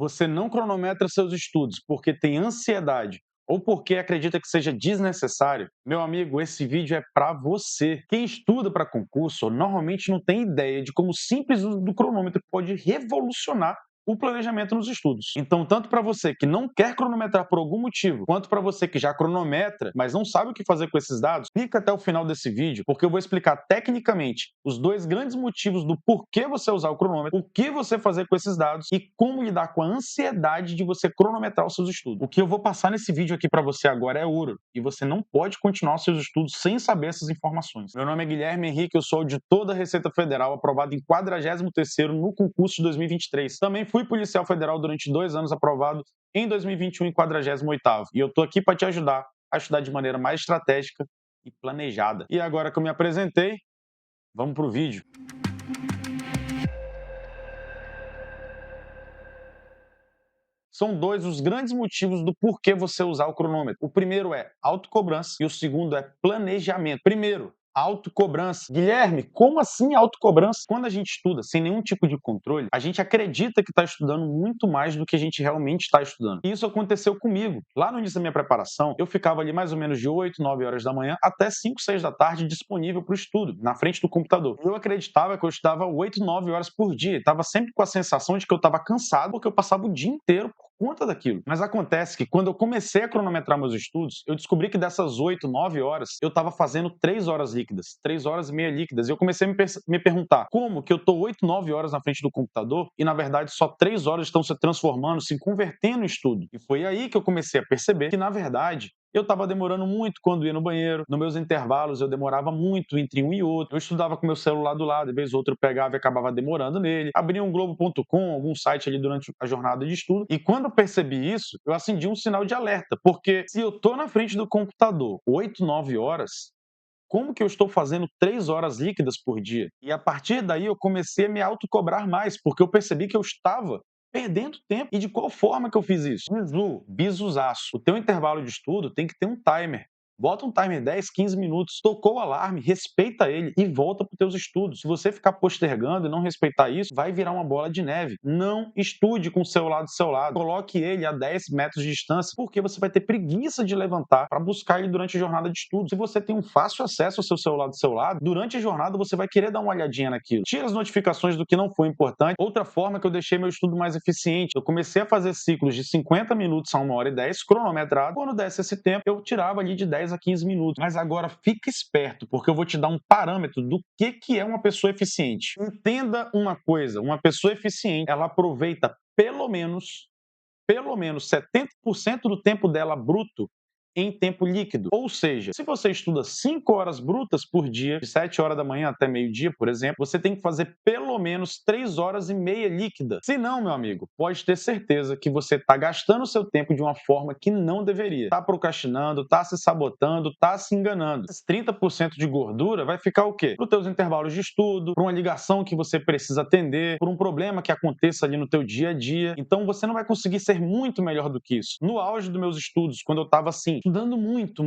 Você não cronometra seus estudos porque tem ansiedade ou porque acredita que seja desnecessário? Meu amigo, esse vídeo é para você. Quem estuda para concurso normalmente não tem ideia de como o simples uso do cronômetro pode revolucionar o planejamento nos estudos. Então, tanto para você que não quer cronometrar por algum motivo, quanto para você que já cronometra, mas não sabe o que fazer com esses dados, fica até o final desse vídeo, porque eu vou explicar tecnicamente os dois grandes motivos do porquê você usar o cronômetro, o que você fazer com esses dados e como lidar com a ansiedade de você cronometrar os seus estudos. O que eu vou passar nesse vídeo aqui para você agora é ouro, e você não pode continuar os seus estudos sem saber essas informações. Meu nome é Guilherme Henrique, eu sou auditor da Receita Federal, aprovado em 43º no concurso de 2023. Também fui policial federal durante 2 anos, aprovado em 2021 em 48º. E eu tô aqui para te ajudar a estudar de maneira mais estratégica e planejada. E agora que eu me apresentei, vamos pro vídeo. São dois os grandes motivos do porquê você usar o cronômetro. O primeiro é autocobrança e o segundo é planejamento. Primeiro, autocobrança. Guilherme, como assim autocobrança? Quando a gente estuda sem nenhum tipo de controle, a gente acredita que está estudando muito mais do que a gente realmente está estudando. E isso aconteceu comigo. Lá no início da minha preparação, eu ficava ali mais ou menos de 8, 9 horas da manhã até 5, 6 da tarde disponível para o estudo, na frente do computador. Eu acreditava que eu estudava 8, 9 horas por dia. Estava sempre com a sensação de que eu estava cansado porque eu passava o dia inteiro por conta daquilo. Mas acontece que quando eu comecei a cronometrar meus estudos, eu descobri que dessas 8, 9 horas, eu estava fazendo 3 horas líquidas, 3 horas e meia líquidas. E eu comecei a me perguntar como que eu estou 8, 9 horas na frente do computador e, na verdade, só 3 horas estão se transformando, se convertendo em estudo. E foi aí que eu comecei a perceber que, na verdade, eu estava demorando muito quando ia no banheiro. Nos meus intervalos, eu demorava muito entre um e outro. Eu estudava com meu celular do lado, de vez ou outra eu pegava e acabava demorando nele. Abria um Globo.com, algum site ali durante a jornada de estudo. E quando eu percebi isso, eu acendi um sinal de alerta. Porque se eu estou na frente do computador 8, 9 horas, como que eu estou fazendo 3 horas líquidas por dia? E a partir daí eu comecei a me autocobrar mais, porque eu percebi que eu estava perdendo tempo. E de qual forma que eu fiz isso? Bisuzaço. O teu intervalo de estudo tem que ter um timer. Bota um timer 10, 15 minutos, tocou o alarme, respeita ele e volta para os teus estudos. Se você ficar postergando e não respeitar isso, vai virar uma bola de neve. Não estude com o celular do seu lado. Coloque ele a 10 metros de distância, porque você vai ter preguiça de levantar para buscar ele durante a jornada de estudo. Se você tem um fácil acesso ao seu celular do seu lado, durante a jornada você vai querer dar uma olhadinha naquilo. Tira as notificações do que não foi importante. Outra forma que eu deixei meu estudo mais eficiente, eu comecei a fazer ciclos de 50 minutos a 1h10, cronometrado. Quando desse esse tempo, eu tirava ali de 10 a 15 minutos. Mas agora fica esperto, porque eu vou te dar um parâmetro do que é uma pessoa eficiente. Entenda uma coisa, uma pessoa eficiente, ela aproveita pelo menos 70% do tempo dela bruto em tempo líquido. Ou seja, se você estuda 5 horas brutas por dia, de 7 horas da manhã até meio-dia, por exemplo, você tem que fazer pelo menos 3 horas e meia líquida. Se não, meu amigo, pode ter certeza que você está gastando o seu tempo de uma forma que não deveria. Está procrastinando, está se sabotando, está se enganando. Esses 30% de gordura vai ficar o quê? Para os teus intervalos de estudo, para uma ligação que você precisa atender, por um problema que aconteça ali no teu dia a dia. Então você não vai conseguir ser muito melhor do que isso. No auge dos meus estudos, quando eu estava assim, estudando muito,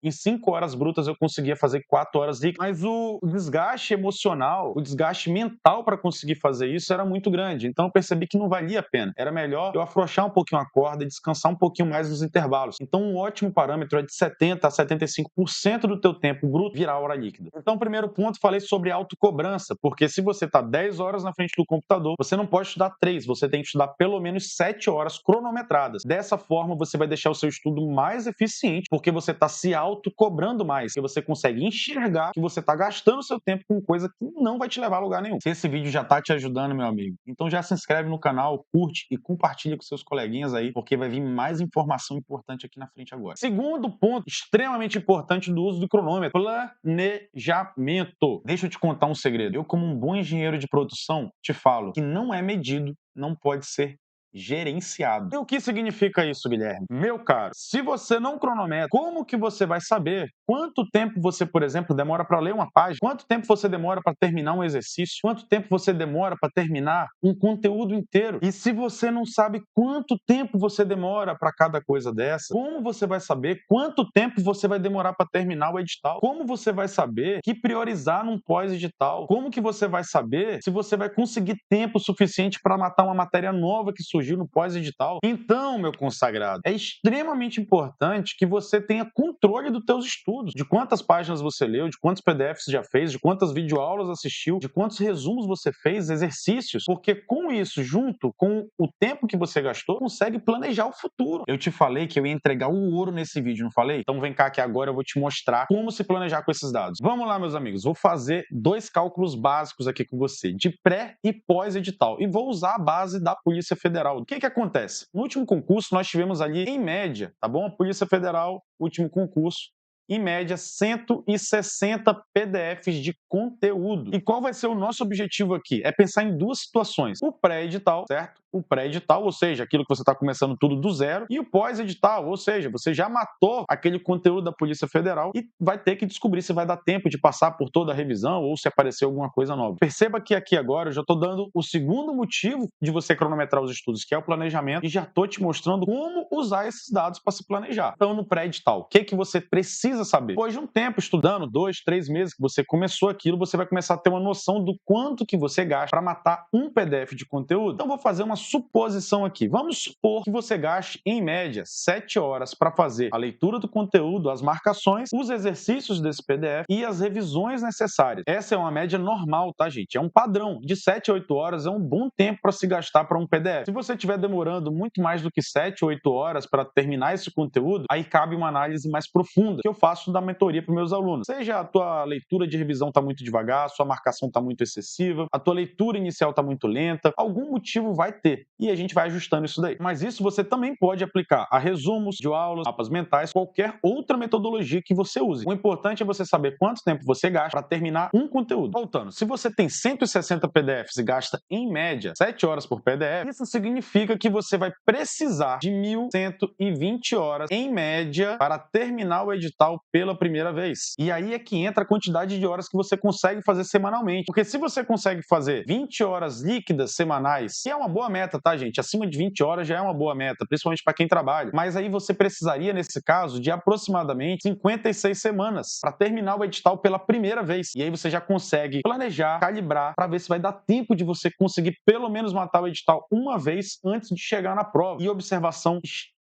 em 5 horas brutas eu conseguia fazer 4 horas líquidas, mas o desgaste emocional, o desgaste mental para conseguir fazer isso era muito grande, então eu percebi que não valia a pena, era melhor eu afrouxar um pouquinho a corda e descansar um pouquinho mais nos intervalos. Então um ótimo parâmetro é de 70 a 75% do teu tempo bruto virar hora líquida. Então primeiro ponto, falei sobre autocobrança, porque se você está 10 horas na frente do computador, você não pode estudar 3, você tem que estudar pelo menos 7 horas cronometradas. Dessa forma você vai deixar o seu estudo mais eficiente, porque você está se autocobrando mais, que você consegue enxergar que você está gastando seu tempo com coisa que não vai te levar a lugar nenhum. Se esse vídeo já está te ajudando, meu amigo, então já se inscreve no canal, curte e compartilha com seus coleguinhas aí, porque vai vir mais informação importante aqui na frente agora. Segundo ponto extremamente importante do uso do cronômetro: planejamento. Deixa eu te contar um segredo. Eu, como um bom engenheiro de produção, te falo que não é medido, não pode ser gerenciado. E o que significa isso, Guilherme? Meu caro, se você não cronometra, como que você vai saber quanto tempo você, por exemplo, demora para ler uma página? Quanto tempo você demora para terminar um exercício? Quanto tempo você demora para terminar um conteúdo inteiro? E se você não sabe quanto tempo você demora para cada coisa dessa, como você vai saber quanto tempo você vai demorar para terminar o edital? Como você vai saber que priorizar num pós-edital? Como que você vai saber se você vai conseguir tempo suficiente para matar uma matéria nova que surgiu surgiu no pós-edital. Então, meu consagrado, é extremamente importante que você tenha controle dos teus estudos, de quantas páginas você leu, de quantos PDFs já fez, de quantas videoaulas assistiu, de quantos resumos você fez, exercícios, porque com isso, junto com o tempo que você gastou, consegue planejar o futuro. Eu te falei que eu ia entregar o ouro nesse vídeo, não falei? Então vem cá que agora eu vou te mostrar como se planejar com esses dados. Vamos lá, meus amigos, vou fazer dois cálculos básicos aqui com você, de pré e pós-edital, e vou usar a base da Polícia Federal. O que acontece? No último concurso, nós tivemos ali, em média, tá bom? A Polícia Federal, último concurso, em média, 160 PDFs de conteúdo. E qual vai ser o nosso objetivo aqui? É pensar em duas situações. O pré-edital, certo? O pré-edital, ou seja, aquilo que você está começando tudo do zero, e o pós-edital, ou seja, você já matou aquele conteúdo da Polícia Federal e vai ter que descobrir se vai dar tempo de passar por toda a revisão ou se aparecer alguma coisa nova. Perceba que aqui agora eu já estou dando o segundo motivo de você cronometrar os estudos, que é o planejamento, e já estou te mostrando como usar esses dados para se planejar. Então, no pré-edital, o que você precisa saber? Depois de um tempo estudando, 2, 3 meses que você começou aquilo, você vai começar a ter uma noção do quanto que você gasta para matar um PDF de conteúdo. Então, vou fazer uma suposição aqui. Vamos supor que você gaste, em média, 7 horas para fazer a leitura do conteúdo, as marcações, os exercícios desse PDF e as revisões necessárias. Essa é uma média normal, tá, gente? É um padrão. De 7 a 8 horas é um bom tempo para se gastar para um PDF. Se você estiver demorando muito mais do que 7 ou 8 horas para terminar esse conteúdo, aí cabe uma análise mais profunda, que eu faço da mentoria para os meus alunos. Seja a tua leitura de revisão está muito devagar, a sua marcação está muito excessiva, a tua leitura inicial está muito lenta, algum motivo vai ter. E a gente vai ajustando isso daí. Mas isso você também pode aplicar a resumos, de aulas, mapas mentais, qualquer outra metodologia que você use. O importante é você saber quanto tempo você gasta para terminar um conteúdo. Voltando, se você tem 160 PDFs e gasta, em média, 7 horas por PDF, isso significa que você vai precisar de 1.120 horas, em média, para terminar o edital pela primeira vez. E aí é que entra a quantidade de horas que você consegue fazer semanalmente. Porque se você consegue fazer 20 horas líquidas semanais, que é uma boa meta, tá, gente? Acima de 20 horas já é uma boa meta, principalmente para quem trabalha. Mas aí você precisaria, nesse caso, de aproximadamente 56 semanas para terminar o edital pela primeira vez. E aí você já consegue planejar, calibrar, para ver se vai dar tempo de você conseguir pelo menos matar o edital uma vez antes de chegar na prova. E observação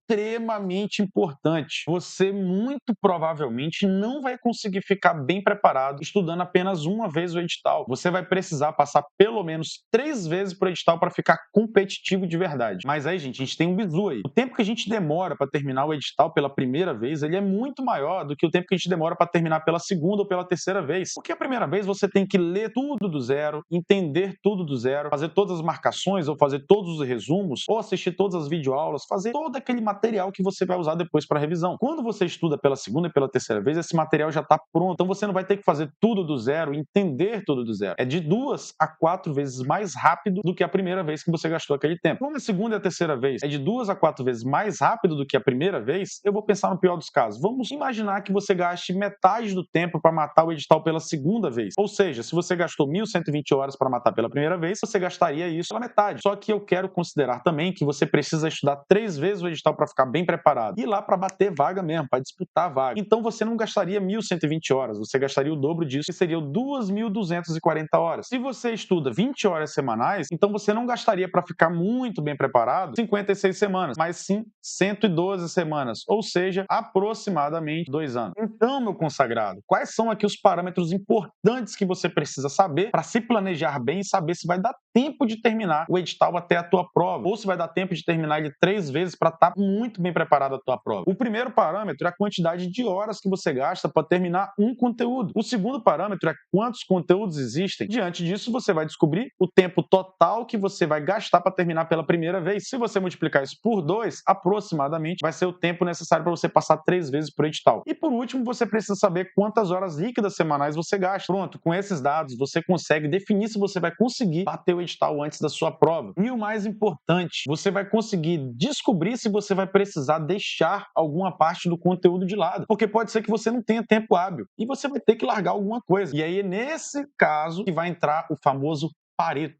extremamente importante. Você muito provavelmente não vai conseguir ficar bem preparado estudando apenas uma vez o edital. Você vai precisar passar pelo menos 3 vezes por edital para ficar competitivo de verdade. Mas aí, gente, a gente tem um bizu aí. O tempo que a gente demora para terminar o edital pela primeira vez, ele é muito maior do que o tempo que a gente demora para terminar pela segunda ou pela terceira vez. Porque a primeira vez você tem que ler tudo do zero, entender tudo do zero, fazer todas as marcações ou fazer todos os resumos, ou assistir todas as videoaulas, fazer todo aquele material que você vai usar depois para revisão. Quando você estuda pela segunda e pela terceira vez, esse material já está pronto. Então você não vai ter que fazer tudo do zero, entender tudo do zero. É de 2 a 4 vezes mais rápido do que a primeira vez que você gastou aquele tempo. Como a segunda e a terceira vez é de 2 a 4 vezes mais rápido do que a primeira vez, eu vou pensar no pior dos casos. Vamos imaginar que você gaste metade do tempo para matar o edital pela segunda vez. Ou seja, se você gastou 1.120 horas para matar pela primeira vez, você gastaria isso pela metade. Só que eu quero considerar também que você precisa estudar 3 vezes o edital para ficar bem preparado. E lá para bater vaga mesmo, para disputar a vaga. Então você não gastaria 1.120 horas, você gastaria o dobro disso, que seriam 2.240 horas. Se você estuda 20 horas semanais, então você não gastaria para ficar muito bem preparado 56 semanas, mas sim 112 semanas, ou seja, aproximadamente 2 anos. Então, meu consagrado, quais são aqui os parâmetros importantes que você precisa saber para se planejar bem e saber se vai dar tempo de terminar o edital até a tua prova, ou se vai dar tempo de terminar ele 3 vezes para estar muito bem preparado a tua prova. O primeiro parâmetro é a quantidade de horas que você gasta para terminar um conteúdo. O segundo parâmetro é quantos conteúdos existem. Diante disso, você vai descobrir o tempo total que você vai gastar para terminar pela primeira vez. Se você multiplicar isso por 2, aproximadamente, vai ser o tempo necessário para você passar 3 vezes por edital. E por último, você precisa saber quantas horas líquidas semanais você gasta. Pronto, com esses dados, você consegue definir se você vai conseguir bater o edital antes da sua prova. E o mais importante, você vai conseguir descobrir se você vai precisar deixar alguma parte do conteúdo de lado, porque pode ser que você não tenha tempo hábil e você vai ter que largar alguma coisa. E aí é nesse caso que vai entrar o famoso Pareto.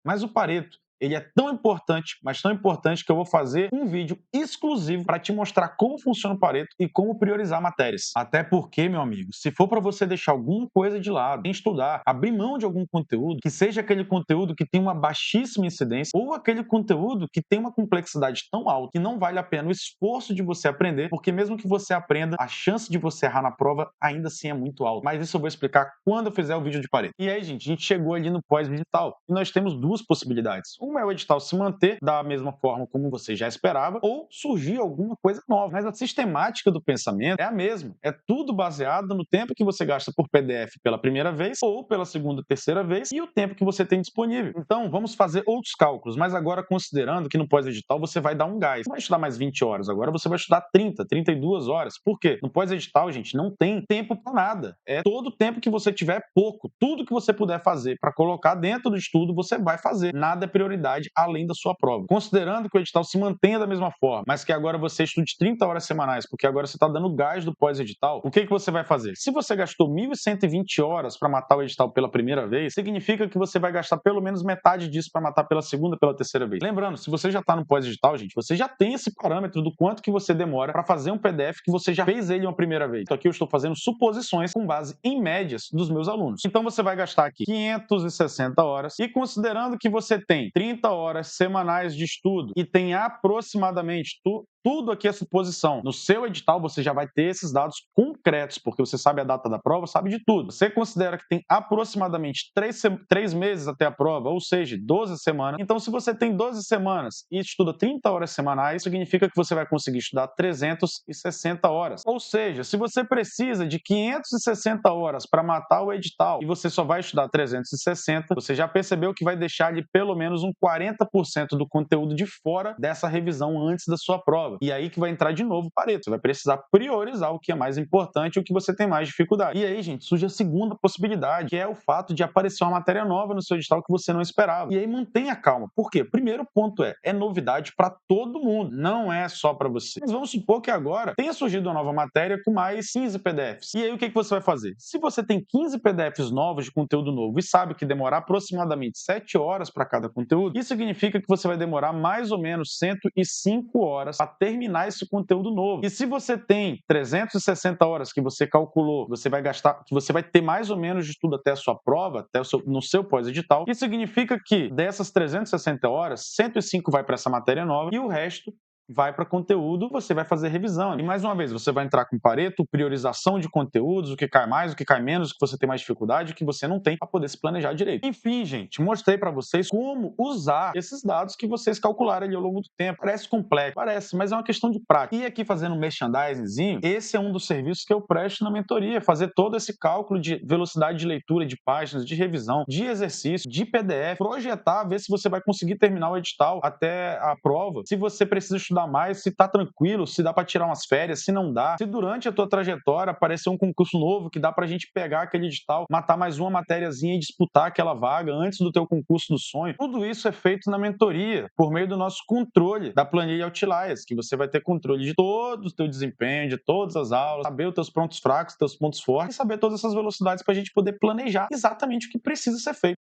Mas o Pareto ele é tão importante, mas tão importante que eu vou fazer um vídeo exclusivo para te mostrar como funciona o Pareto e como priorizar matérias. Até porque, meu amigo, se for para você deixar alguma coisa de lado, em estudar, abrir mão de algum conteúdo, que seja aquele conteúdo que tem uma baixíssima incidência ou aquele conteúdo que tem uma complexidade tão alta que não vale a pena o esforço de você aprender, porque mesmo que você aprenda, a chance de você errar na prova ainda assim é muito alta. Mas isso eu vou explicar quando eu fizer o vídeo de Pareto. E aí, gente, a gente chegou ali no pós-edital e nós temos duas possibilidades. Uma é o edital se manter da mesma forma como você já esperava ou surgir alguma coisa nova. Mas a sistemática do pensamento é a mesma. É tudo baseado no tempo que você gasta por PDF pela primeira vez ou pela segunda, terceira vez e o tempo que você tem disponível. Então, vamos fazer outros cálculos, mas agora considerando que no pós-edital você vai dar um gás. Não vai estudar mais 20 horas, agora você vai estudar 30, 32 horas. Por quê? No pós-edital, gente, não tem tempo para nada. É todo o tempo que você tiver pouco. Tudo que você puder fazer para colocar dentro do estudo, você vai fazer. Nada é prioridade além da sua prova. Considerando que o edital se mantenha da mesma forma, mas que agora você estude 30 horas semanais, porque agora você está dando gás do pós-edital, o que você vai fazer? Se você gastou 1.120 horas para matar o edital pela primeira vez, significa que você vai gastar pelo menos metade disso para matar pela segunda, pela terceira vez. Lembrando, se você já está no pós-edital, gente, você já tem esse parâmetro do quanto que você demora para fazer um PDF que você já fez ele uma primeira vez. Então aqui eu estou fazendo suposições com base em médias dos meus alunos. Então você vai gastar aqui 560 horas e considerando que você tem 30 horas semanais de estudo e tem aproximadamente tudo aqui é suposição. No seu edital, você já vai ter esses dados concretos, porque você sabe a data da prova, sabe de tudo. Você considera que tem aproximadamente 3 meses até a prova, ou seja, 12 semanas. Então, se você tem 12 semanas e estuda 30 horas semanais, significa que você vai conseguir estudar 360 horas. Ou seja, se você precisa de 560 horas para matar o edital e você só vai estudar 360, você já percebeu que vai deixar ali pelo menos um 40% do conteúdo de fora dessa revisão antes da sua prova. E aí que vai entrar de novo o Pareto. Você vai precisar priorizar o que é mais importante e o que você tem mais dificuldade. E aí, gente, surge a segunda possibilidade, que é o fato de aparecer uma matéria nova no seu edital que você não esperava. E aí mantenha calma. Por quê? Primeiro ponto é novidade para todo mundo, não é só para você. Mas vamos supor que agora tenha surgido uma nova matéria com mais 15 PDFs. E aí o que você vai fazer? Se você tem 15 PDFs novos de conteúdo novo e sabe que demorar aproximadamente 7 horas para cada conteúdo, isso significa que você vai demorar mais ou menos 105 horas para terminar esse conteúdo novo. E se você tem 360 horas que você calculou, você vai gastar, que você vai ter mais ou menos de estudo até a sua prova, no seu pós-edital, isso significa que dessas 360 horas, 105 vai para essa matéria nova e o resto vai para conteúdo, você vai fazer revisão. E mais uma vez, você vai entrar com Pareto, priorização de conteúdos, o que cai mais, o que cai menos, o que você tem mais dificuldade, o que você não tem, para poder se planejar direito. Enfim, gente, mostrei para vocês como usar esses dados que vocês calcularam ali ao longo do tempo. Parece complexo, parece, mas é uma questão de prática. E aqui fazendo um merchandisingzinho, esse é um dos serviços que eu presto na mentoria, fazer todo esse cálculo de velocidade de leitura de páginas, de revisão, de exercício, de PDF, projetar, ver se você vai conseguir terminar o edital até a prova, se você precisa estudar mais, se tá tranquilo, se dá para tirar umas férias, se não dá, se durante a tua trajetória aparecer um concurso novo que dá pra gente pegar aquele edital, matar mais uma matériazinha e disputar aquela vaga antes do teu concurso do sonho. Tudo isso é feito na mentoria, por meio do nosso controle da planilha Outliers, que você vai ter controle de todo o teu desempenho, de todas as aulas, saber os teus pontos fracos, teus pontos fortes e saber todas essas velocidades pra gente poder planejar exatamente o que precisa ser feito.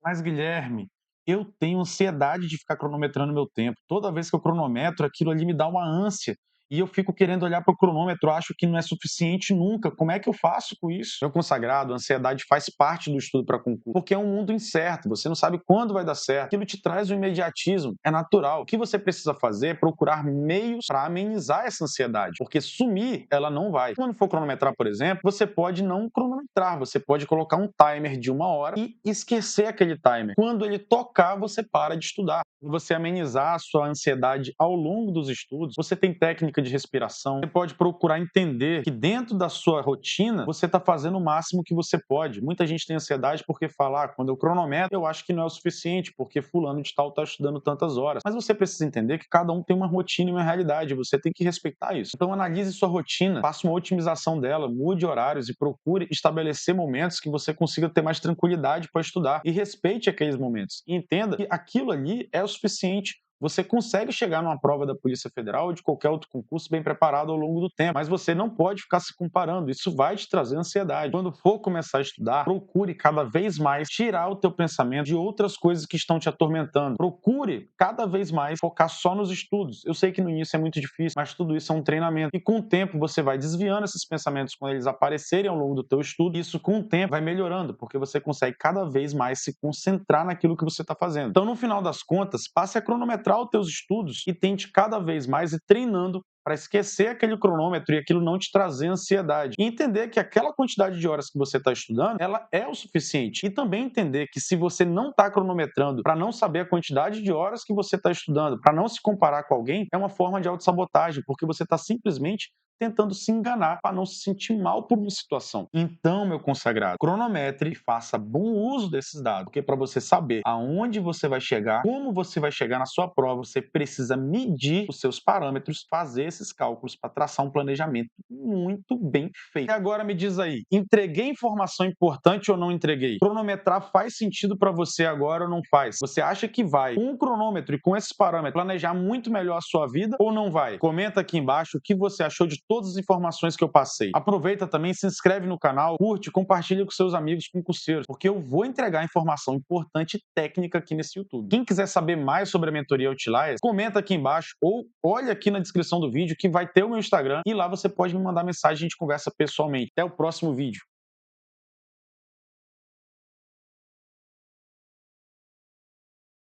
Mas, Guilherme, eu tenho ansiedade de ficar cronometrando meu tempo. Toda vez que eu cronometro, aquilo ali me dá uma ânsia. E eu fico querendo olhar para o cronômetro, acho que não é suficiente nunca. Como é que eu faço com isso? Meu consagrado, a ansiedade faz parte do estudo para concurso, porque é um mundo incerto, você não sabe quando vai dar certo. Aquilo te traz um imediatismo, é natural. O que você precisa fazer é procurar meios para amenizar essa ansiedade, porque sumir, ela não vai. Quando for cronometrar, por exemplo, você pode não cronometrar, você pode colocar um timer de 1 hora e esquecer aquele timer. Quando ele tocar, você para de estudar. Você amenizar a sua ansiedade ao longo dos estudos, você tem técnica de respiração, você pode procurar entender que dentro da sua rotina, você está fazendo o máximo que você pode. Muita gente tem ansiedade porque fala, quando eu cronometro, eu acho que não é o suficiente, porque fulano de tal está estudando tantas horas. Mas você precisa entender que cada um tem uma rotina e uma realidade, você tem que respeitar isso. Então analise sua rotina, faça uma otimização dela, mude horários e procure estabelecer momentos que você consiga ter mais tranquilidade para estudar e respeite aqueles momentos. E entenda que aquilo ali é o suficiente você consegue chegar numa prova da Polícia Federal ou de qualquer outro concurso bem preparado ao longo do tempo, mas você não pode ficar se comparando, isso vai te trazer ansiedade. Quando for começar a estudar, procure cada vez mais tirar o teu pensamento de outras coisas que estão te atormentando. Procure cada vez mais focar só nos estudos. Eu sei que no início é muito difícil, mas tudo isso é um treinamento. E com o tempo você vai desviando esses pensamentos quando eles aparecerem ao longo do teu estudo. Isso com o tempo vai melhorando, porque você consegue cada vez mais se concentrar naquilo que você está fazendo. Então, no final das contas, passe a cronometrar os teus estudos e tente cada vez mais ir treinando para esquecer aquele cronômetro e aquilo não te trazer ansiedade. E entender que aquela quantidade de horas que você está estudando, ela é o suficiente. E também entender que se você não está cronometrando para não saber a quantidade de horas que você está estudando, para não se comparar com alguém, é uma forma de autossabotagem, porque você está simplesmente tentando se enganar para não se sentir mal por uma situação. Então, meu consagrado, cronometre e faça bom uso desses dados, porque para você saber aonde você vai chegar, como você vai chegar na sua prova, você precisa medir os seus parâmetros, fazer esses cálculos para traçar um planejamento muito bem feito. E agora me diz aí, entreguei informação importante ou não entreguei? Cronometrar faz sentido para você agora ou não faz? Você acha que vai, com um cronômetro e com esses parâmetros, planejar muito melhor a sua vida ou não vai? Comenta aqui embaixo o que você achou de todas as informações que eu passei. Aproveita também, se inscreve no canal, curte, compartilha com seus amigos concurseiros, porque eu vou entregar informação importante e técnica aqui nesse YouTube. Quem quiser saber mais sobre a mentoria Outliers, comenta aqui embaixo ou olha aqui na descrição do vídeo que vai ter o meu Instagram e lá você pode me mandar mensagem e a gente conversa pessoalmente. Até o próximo vídeo.